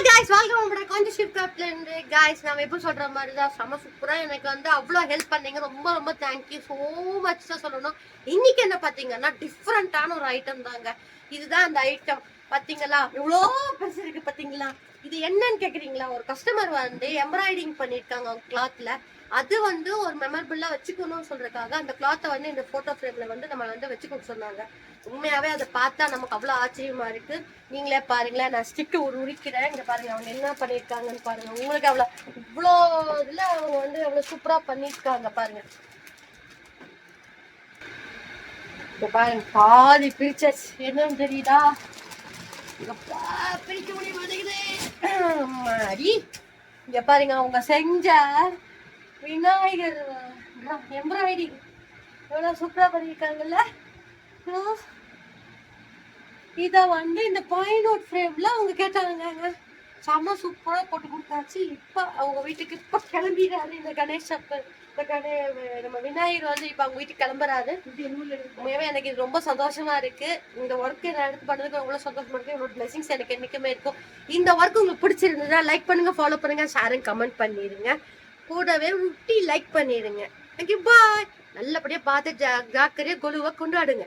guys, welcome to கொஞ்சம் shift அப்ல இருந்து guys. நான் எப்போ சொல்ற மாதிரி தான் செம சூப்பரா எனக்கு வந்து அவ்வளோ ஹெல்ப் பண்ணீங்க. ரொம்ப ரொம்ப தேங்க்யூ ஸோ மச் தான் சொல்லணும். இன்னைக்கு என்ன பார்த்தீங்கன்னா டிஃப்ரெண்டான ஒரு ஐட்டம் தாங்க. இதுதான் அந்த ஐட்டம். பார்த்தீங்களா இவ்வளோ பெருசு இருக்கு பார்த்தீங்களா? இது என்னன்னு கேட்குறீங்களா? ஒரு கஸ்டமர் வந்து எம்ப்ராய்டிங் பண்ணியிருக்காங்க அவங்க கிளாத்ல. அது வந்து ஒரு மெமரபிளா வச்சுக்கணும்னு சொல்றதுக்காக அந்த கிளாத்தை வந்து இந்த போட்டோ ஃப்ரேம்ல வந்து நம்ம வந்து வச்சுக்க சொன்னாங்க. உண்மையாவே அதை பார்த்தா நமக்கு அவ்வளோ ஆச்சரியமா இருக்கு. நீங்களே பாருங்களேன், நான் ஸ்டிக்கு உரிக்கிறேன். இங்க பாருங்க அவங்க என்ன பண்ணியிருக்காங்கன்னு பாருங்க. உங்களுக்கு அவ்வளோ இவ்வளோ இதுல அவங்க வந்து அவ்வளோ சூப்பரா பண்ணியிருக்காங்க பாருங்க. இங்க பாருங்க பாதி பிரிச்சர்ஸ் என்னன்னு தெரியுதா? பிரிக்க முடிய மாட்டேங்குது. இங்க பாருங்க அவங்க செஞ்ச விநாயகர் எம்ப்ராய்டிங் எவ்வளவு சூப்பரா பண்ணியிருக்காங்கல்ல. இத வந்து இந்த பாயிண்ட் ஃப்ரேம்ல அவங்க கேட்டாங்க. செம்ம சூப்பரா போட்டு கொடுத்தாச்சு. இப்ப அவங்க வீட்டுக்கு இப்ப கிளம்பிடுறாரு இந்த கணேஷ் அப்பர். நம்ம விநாயகர் வந்து இப்ப அவங்க வீட்டுக்கு கிளம்புறாரு. உண்மையாவே எனக்கு இது ரொம்ப சந்தோஷமா இருக்கு. இந்த ஒர்க் நான் எடுத்து பண்ணதுக்கு அவ்வளவு சந்தோஷமா இருக்கு. இவ்வளவு பிளெஸிங்ஸ் எனக்கு என்னைக்குமே இருக்கும். இந்த ஒர்க் உங்களுக்கு பிடிச்சிருந்ததுன்னா லைக் பண்ணுங்க, ஃபாலோ பண்ணுங்க, ஷேர் கமெண்ட் பண்ணிடுங்க. கூடவே லைக் பண்ணிடுங்க. தேங்க்யூ, பாய். நல்லபடியா பார்த்து ஜாக்கிரதையா கொலுவை கொண்டாடுங்க.